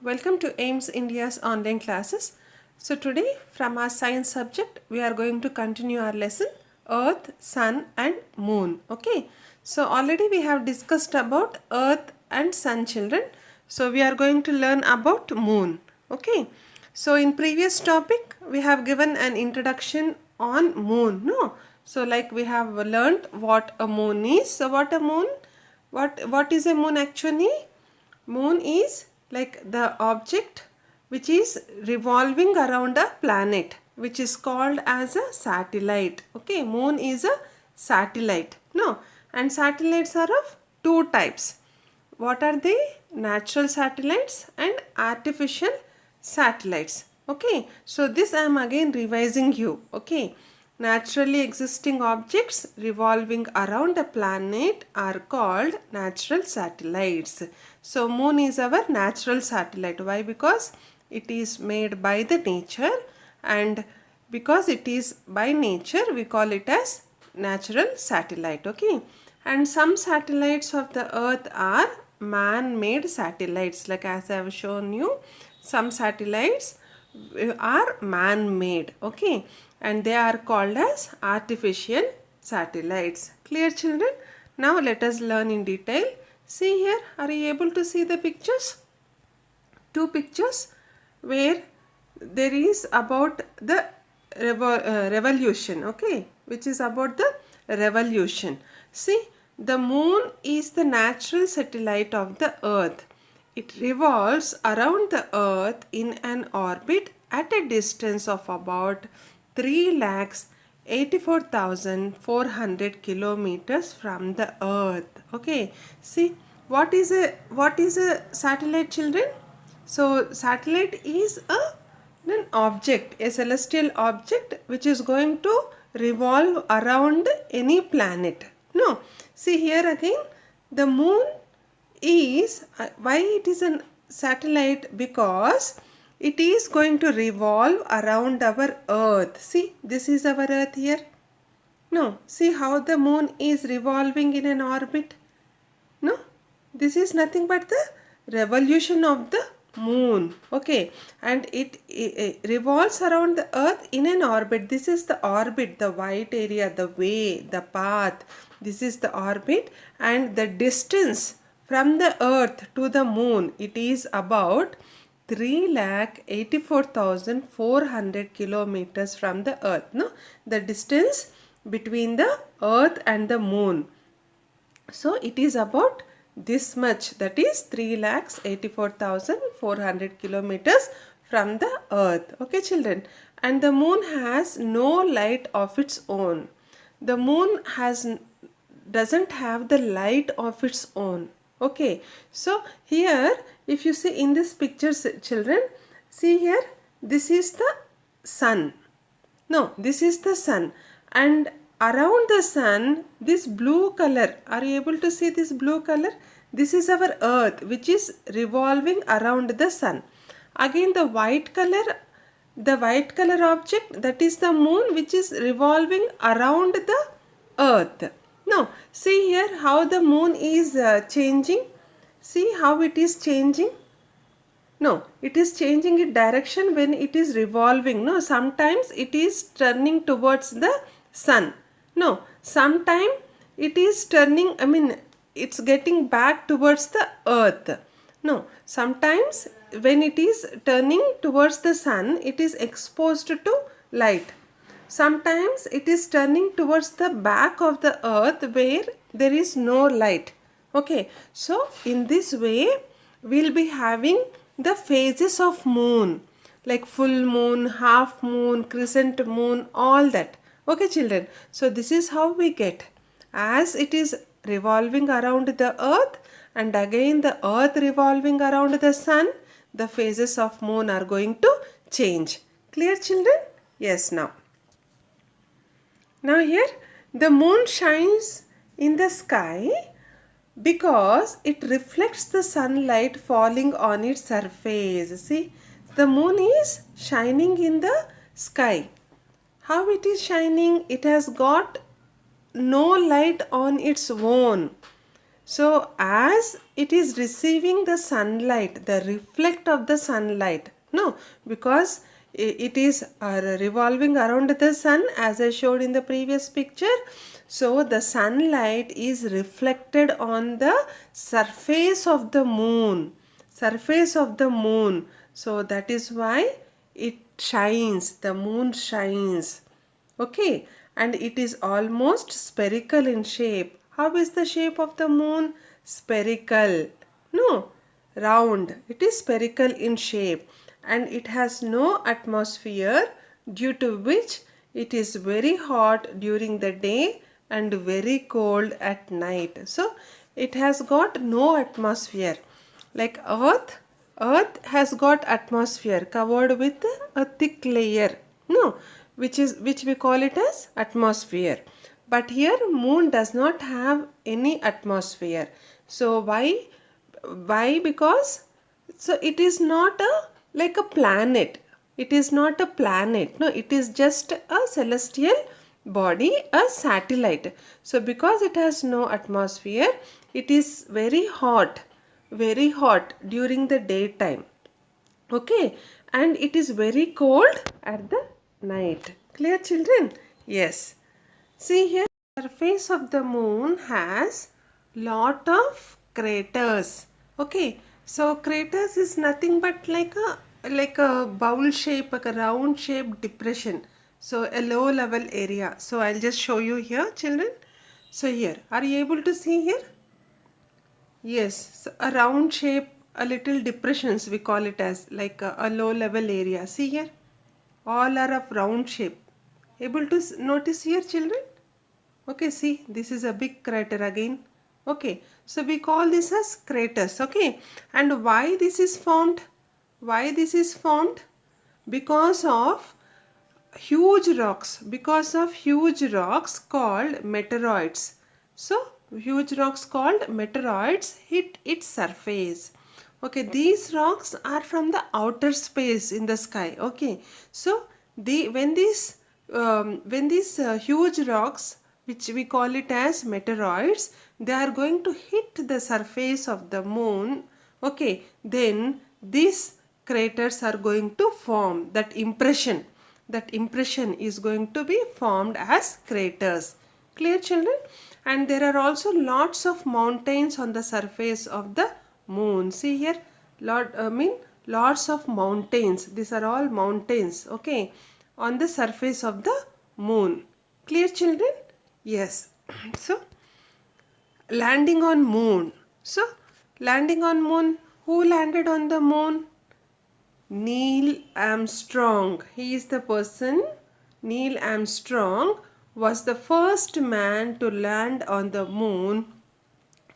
Welcome to AIMS India's online classes. So today from our science subject we are going to continue our lesson Earth, Sun and Moon. Okay. So already we have discussed about Earth and Sun, children. So we are going to learn about Moon. Okay. So in previous topic we have given an introduction on Moon. No. So like we have learned what a moon is. So what is a moon actually? Moon is like the object which is revolving around a planet which is called as a satellite. Okay, moon is a satellite. No, and satellites are of two types. What are they? Natural satellites and artificial satellites. Okay, so this I am again revising you. Okay, naturally existing objects revolving around a planet are called natural satellites. So moon is our natural satellite. Why? Because it is made by the nature, and because it is by nature we call it as natural satellite. Okay, and some satellites of the earth are man-made satellites, like as I have shown you, some satellites are man-made. Okay, and they are called as artificial satellites. Clear, children? Now let us learn in detail. See here, are you able to see the pictures? Two pictures where there is about the revolution, okay, which is about the revolution. See, the moon is the natural satellite of the earth. It revolves around the earth in an orbit at a distance of about 3,84,400 kilometers from the earth. Okay, see, what is a satellite, children? So satellite is an object, a celestial object which is going to revolve around any planet. No, see here again, the moon is why it is a satellite? Because it is going to revolve around our earth. See, this is our earth here. No, see how the moon is revolving in an orbit. No, this is nothing but the revolution of the moon. Okay, and it revolves around the earth in an orbit. This is the orbit, the white area, the way, the path. This is the orbit, and the distance from the earth to the moon, it is about 3,84,400 kilometers from the earth. No, the distance between the earth and the moon. So it is about this much, that is 3,84,400 kilometers from the earth. Okay, children, and the moon has no light of its own. The moon doesn't have the light of its own. Okay, so here if you see in this picture, children, see here, this is the sun. No, this is the sun, and around the sun, this blue color, are you able to see this blue color? This is our earth which is revolving around the sun. Again the white color object, that is the moon which is revolving around the earth. Now see here how the moon is changing. See how it is changing. No, it is changing its direction when it is revolving. No, sometimes it is turning towards the sun. No, sometime it is turning, it's getting back towards the earth. No, sometimes when it is turning towards the sun, it is exposed to light. Sometimes it is turning towards the back of the earth where there is no light. Okay, so in this way we'll be having the phases of moon, like full moon, half moon, crescent moon, all that. Okay, children, so this is how we get, as it is revolving around the earth and again the earth revolving around the sun, the phases of moon are going to change. Clear, children? Yes. Now here the moon shines in the sky because it reflects the sunlight falling on its surface. See, the moon is shining in the sky. How it is shining? It has got no light on its own. So as it is receiving the sunlight, the reflect of the sunlight, no, because it is revolving around the sun as I showed in the previous picture. So the sunlight is reflected on the surface of the moon, surface of the moon. So that is why it shines, the moon shines. Okay, and it is almost spherical in shape. How is the shape of the moon? Spherical. No, round. It is spherical in shape and it has no atmosphere, due to which it is very hot during the day and very cold at night. So it has got no atmosphere. Like earth has got atmosphere covered with a thick layer, no, which we call it as atmosphere. But here moon does not have any atmosphere. So why? Because so it is not a like a planet. It is not a planet. No, it is just a celestial body, a satellite. So because it has no atmosphere, it is very hot during the daytime. Okay, and it is very cold at the night. Clear, children? Yes. See here, the surface of the moon has lot of craters. Okay, so craters is nothing but like a bowl shape, like a round shaped depression. So a low level area. So I'll just show you here, children. So here, are you able to see here? Yes, so a round shape, a little depressions we call it as, like a low level area. See here, all are of round shape. Able to notice here, children? Okay, see, this is a big crater again. Okay, so we call this as craters. Okay, and why this is formed? Why this is formed? Because of huge rocks called meteoroids. So huge rocks called meteoroids hit its surface. Okay, these rocks are from the outer space in the sky. Okay, so when these huge rocks, which we call it as meteoroids, they are going to hit the surface of the moon. Okay, then these craters are going to form. That impression is going to be formed as craters. Clear, children? And there are also lots of mountains on the surface of the moon. See here, lots of mountains. These are all mountains, okay, on the surface of the moon. Clear, children? Yes. So landing on moon. So landing on moon, who landed on the moon? Neil Armstrong. He is the person. Neil Armstrong was the first man to land on the moon,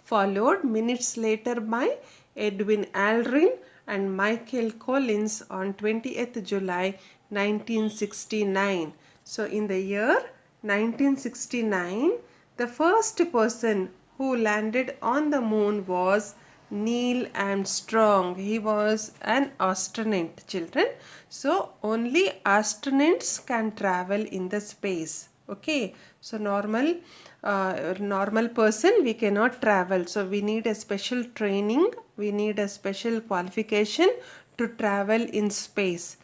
followed minutes later by Edwin Aldrin and Michael Collins on 20th July 1969. So in the year 1969, the first person who landed on the moon was Neil Armstrong. He was an astronaut, children. So only astronauts can travel in the space. Okay, so normal person we cannot travel. So we need a special training. We need a special qualification to travel in space.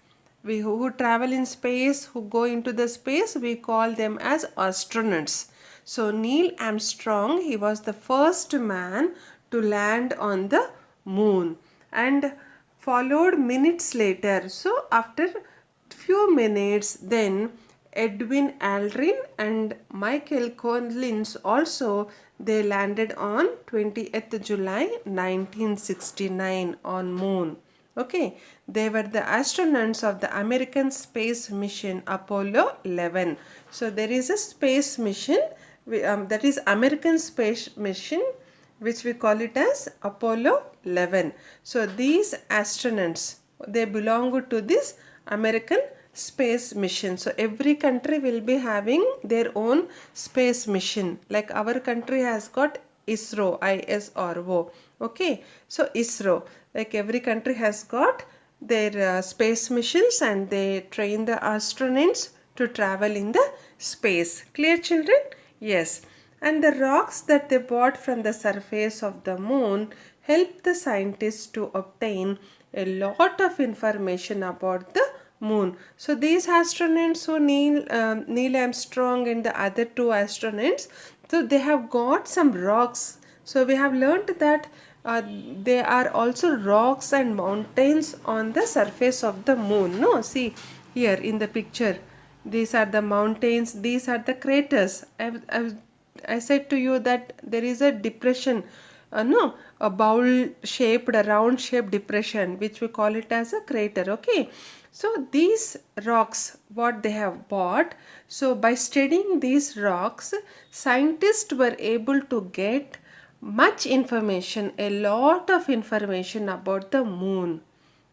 We who travel in space, who go into the space, we call them as astronauts. So Neil Armstrong, he was the first man to land on the moon, and followed minutes later. So after few minutes, then Edwin Aldrin and Michael Collins also, they landed on 20th July 1969 on moon. Okay, they were the astronauts of the American space mission Apollo 11. So there is a space mission, that is American space mission, which we call it as Apollo 11. So these astronauts, they belong to this American space mission. So every country will be having their own space mission. Like our country has got ISRO, ISRO. Okay, so ISRO, like every country has got their space missions, and they train the astronauts to travel in the space. Clear, children? Yes. And the rocks that they brought from the surface of the moon helped the scientists to obtain a lot of information about the moon. So these astronauts, so Neil Armstrong and the other two astronauts, so they have got some rocks. So we have learned that there are also rocks and mountains on the surface of the moon. No, see here in the picture, these are the mountains, these are the craters. I said to you that there is a depression, no, a bowl shaped, a round shaped depression, which we call it as a crater. Okay, so these rocks, what they have bought, so by studying these rocks, scientists were able to get much information, a lot of information about the moon.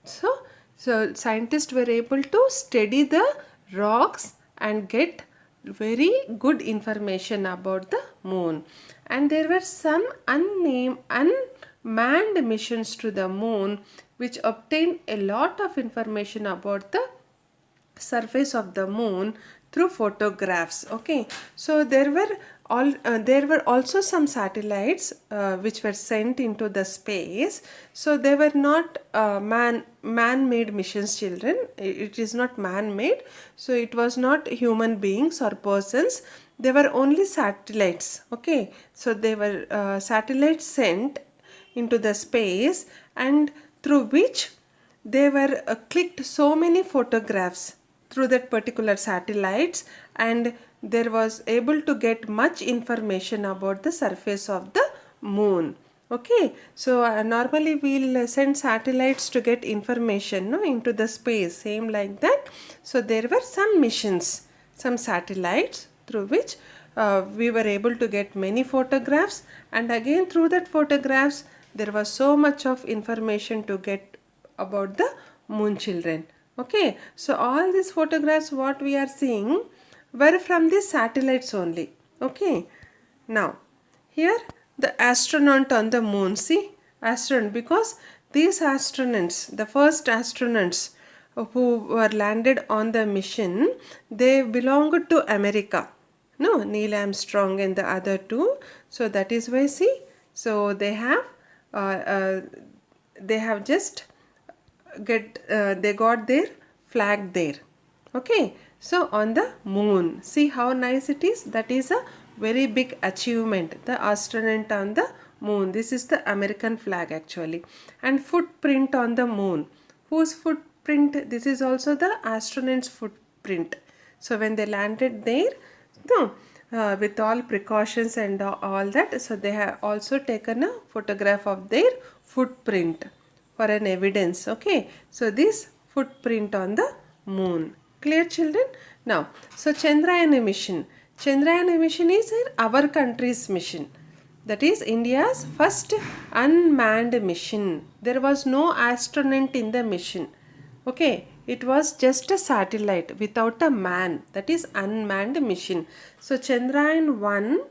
So scientists were able to study the rocks and get very good information about the moon. And there were some unmanned missions to the moon which obtained a lot of information about the surface of the moon through photographs. Okay, so there were also some satellites which were sent into the space. So they were not man-made missions, children. It is not man-made, so it was not human beings or persons. They were only satellites. Okay, so they were satellites sent into the space, and through which they were clicked so many photographs through that particular satellites, and there was able to get much information about the surface of the moon. Okay, so normally we'll send satellites to get information, no, into the space, same like that. So there were some missions, some satellites through which we were able to get many photographs, and again through that photographs there was so much of information to get about the moon, children. Okay, so all these photographs what we are seeing were from the satellites only. Okay, now here the astronaut on the moon, see, astronaut, because these astronauts, the first astronauts who were landed on the mission, they belonged to America. No, Neil Armstrong and the other two. So that is why, see, so uh, uh, they have just they got their flag there. Okay, so on the moon, see how nice it is. That is a very big achievement, the astronaut on the moon. This is the American flag actually. And footprint on the moon, whose footprint? This is also the astronaut's footprint. So when they landed there, no, with all precautions and all that, so they have also taken a photograph of their footprint for an evidence. Okay, so this footprint on the moon. Clear, children? Now, so Chandrayaan mission. Chandrayaan mission is our country's mission. That is India's first unmanned mission. There was no astronaut in the mission. Okay, it was just a satellite without a man. That is unmanned mission. So Chandrayaan 1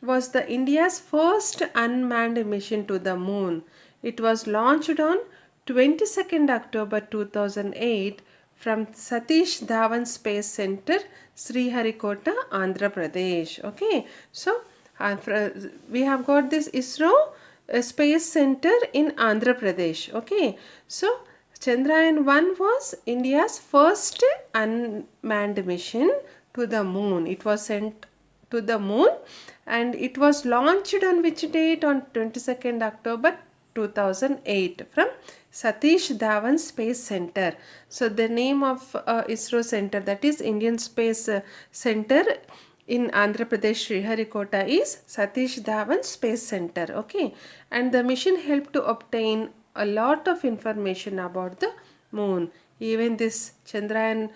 was the India's first unmanned mission to the moon. It was launched on 22nd October 2008 from Satish Dhawan Space Center, Sriharikota, Andhra Pradesh. Okay, so we have got this ISRO Space Center in Andhra Pradesh. Okay, so Chandrayaan 1 was India's first unmanned mission to the moon. It was sent to the moon and it was launched on which date? On 22nd October 2008 from Satish Dhawan Space Center. So the name of ISRO center, that is Indian Space Center in Andhra Pradesh, Sriharikota, is Satish Dhawan Space Center. Okay, and the mission helped to obtain a lot of information about the moon. Even this Chandrayaan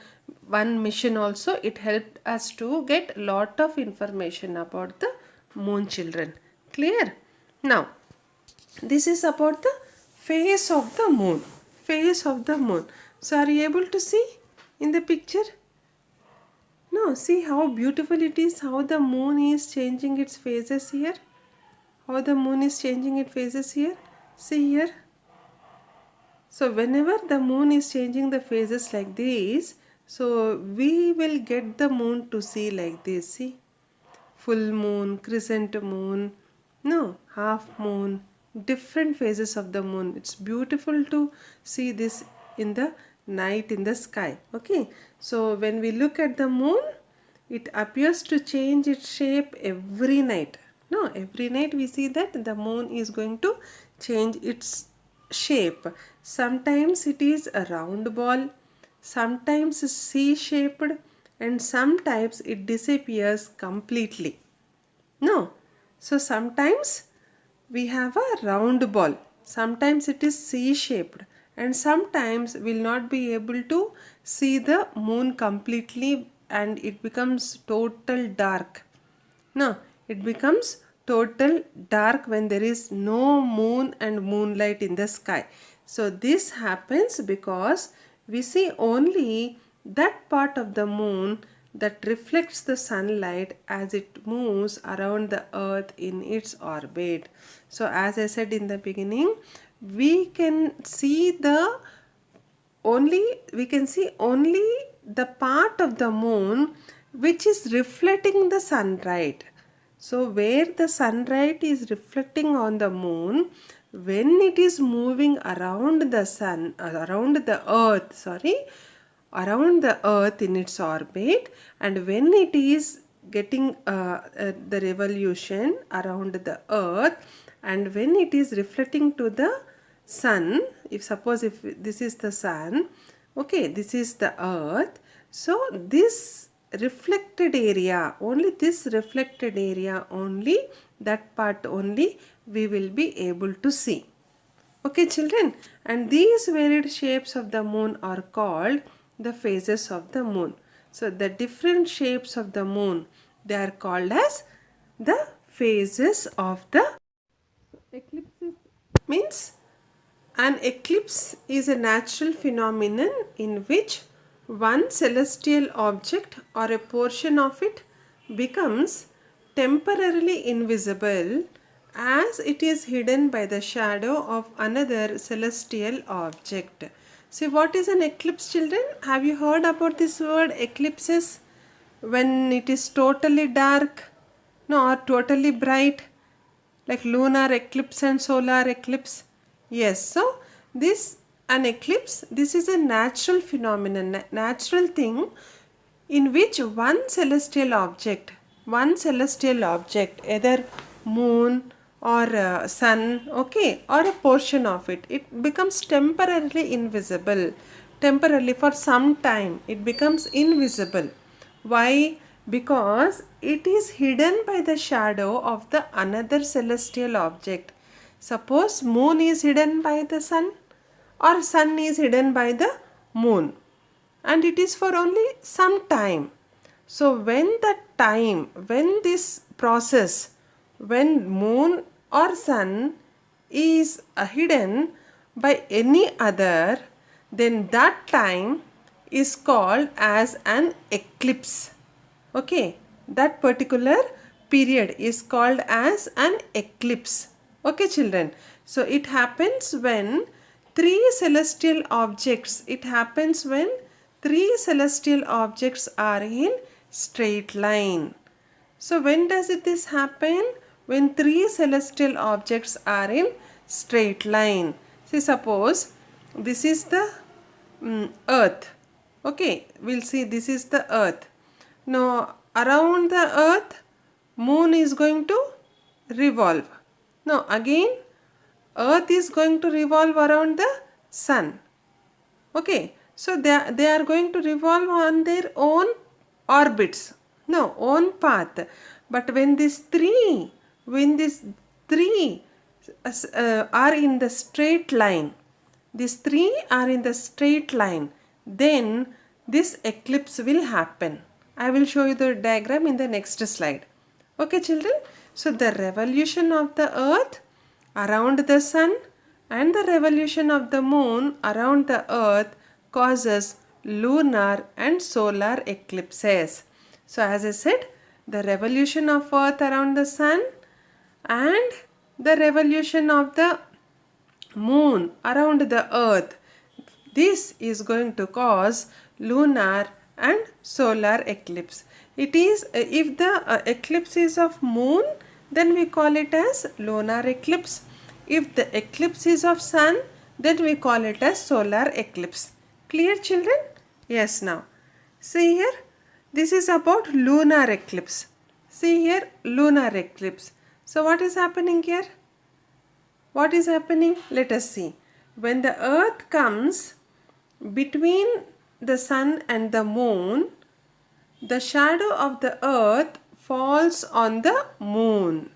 1 mission also, it helped us to get lot of information about the moon, children. Clear? Now, this is about the face of the moon. Face of the moon. So are you able to see in the picture? No, see how beautiful it is, how the moon is changing its phases here. How the moon is changing its phases here. See here. So whenever the moon is changing the phases like this, so we will get the moon to see like this. See, full moon, crescent moon, no, half moon, different phases of the moon. It's beautiful to see this in the night in the sky. Okay, so when we look at the moon, it appears to change its shape every night. No, every night we see that the moon is going to change its shape. Sometimes it is a round ball, sometimes C-shaped, and sometimes it disappears completely. No, so sometimes we have a round ball, sometimes it is C-shaped, and sometimes we'll not be able to see the moon completely and it becomes total dark. No, it becomes total dark when there is no moon and moonlight in the sky. So this happens because we see only that part of the moon that reflects the sunlight as it moves around the earth in its orbit. So as I said in the beginning, we can see only the part of the moon which is reflecting the sunlight. So where the sunlight is reflecting on the moon, when it is moving around the around the earth in its orbit, and when it is getting the revolution around the earth, and when it is reflecting to the sun, if this is the sun, okay, this is the earth, so this reflected area only, that part only we will be able to see. Okay children, and these varied shapes of the moon are called the phases of the moon. So the different shapes of the moon, they are called as the phases of the eclipses. Means an eclipse is a natural phenomenon in which one celestial object or a portion of it becomes temporarily invisible as it is hidden by the shadow of another celestial object. See, what is an eclipse, children? Have you heard about this word eclipses? When it is totally dark, no, or totally bright, like lunar eclipse and solar eclipse. Yes, so an eclipse, this is a natural phenomenon, natural thing in which one celestial object, either moon or sun, okay, or a portion of it, it becomes temporarily invisible. Temporarily, for some time, it becomes invisible. Why? Because it is hidden by the shadow of the another celestial object. Suppose moon is hidden by the sun, or sun is hidden by the moon, and it is for only some time. So when this process, when moon or sun is hidden by any other, then that time is called as an eclipse. Okay, that particular period is called as an eclipse. Okay children, so it happens when three celestial objects are in straight line. So when does this happen? When three celestial objects are in straight line. See, suppose this is the earth. Okay, we'll see this is the earth. Now around the earth, moon is going to revolve. Now again, earth is going to revolve around the sun. Okay, so they are going to revolve on their own orbits, no, own path. But when these three are in the straight line, then this eclipse will happen. I will show you the diagram in the next slide. Okay children, so the revolution of the earth around the sun and the revolution of the moon around the earth causes lunar and solar eclipses. So as I said, the revolution of earth around the sun and the revolution of the moon around the earth, this is going to cause lunar and solar eclipse. It is if the eclipse is of moon, then we call it as lunar eclipse. If the eclipse is of sun, then we call it as solar eclipse. Clear, children? Yes. Now see here, this is about lunar eclipse. See here, lunar eclipse. So what is happening here? What is happening? Let us see. When the earth comes between the sun and the moon, the shadow of the earth falls on the moon.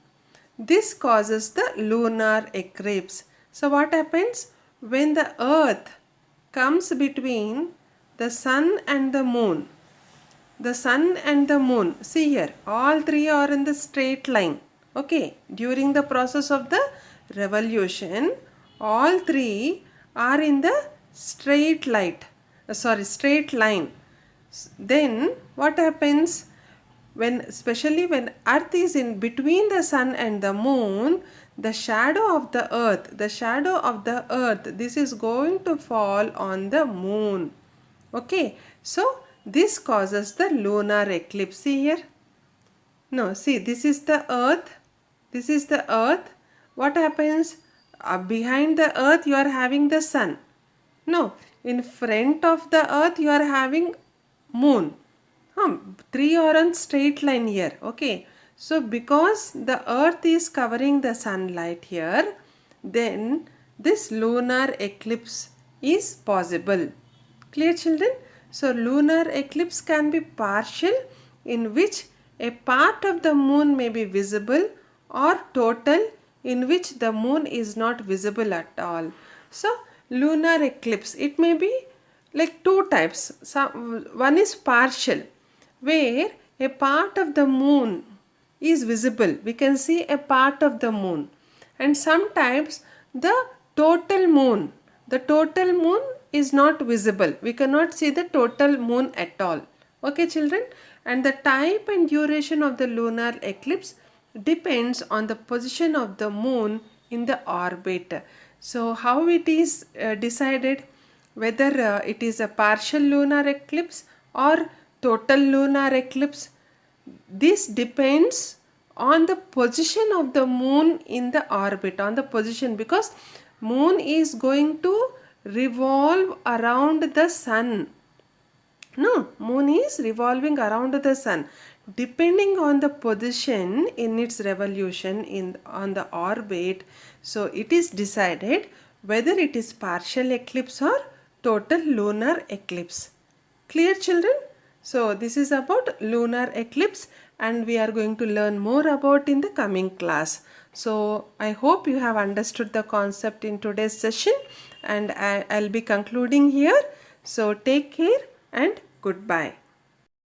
This causes the lunar eclipse. So what happens? When the earth comes between the sun and the moon, see here, all three are in the straight line. Okay, during the process of the revolution, all three are in the straight line. Then what happens? Especially when earth is in between the sun and the moon, the shadow of the earth, this is going to fall on the moon. Okay, so this causes the lunar eclipse. See here. No, see, this is the earth. What happens? Behind the earth you are having the sun. No, in front of the earth you are having moon. Three are on straight line here. Okay, so because the earth is covering the sunlight here, then this lunar eclipse is possible. Clear, children? So lunar eclipse can be partial, in which a part of the moon may be visible, or total, in which the moon is not visible at all. So lunar eclipse, it may be like two types. One is partial, where a part of the moon is visible. We can see a part of the moon. And sometimes the total moon is not visible. We cannot see the total moon at all. Okay, children? And the type and duration of the lunar eclipse depends on the position of the moon in the orbit. So how it is decided? Whether it is a partial lunar eclipse or total lunar eclipse, this depends on the position of the moon in the orbit, because moon is going to revolve around the sun. No, moon is revolving around the sun. Depending on the position in its revolution on the orbit, so it is decided whether it is partial eclipse or total lunar eclipse. Clear, children? So this is about lunar eclipse, and we are going to learn more about in the coming class. So I hope you have understood the concept in today's session, and I'll be concluding here. So take care and goodbye.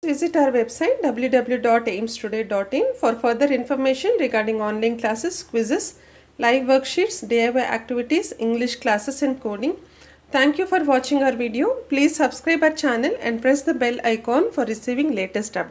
Visit our website www.aimstoday.in for further information regarding online classes, quizzes, live worksheets, DIY activities, English classes and coding. Thank you for watching our video. Please subscribe our channel and press the bell icon for receiving latest updates.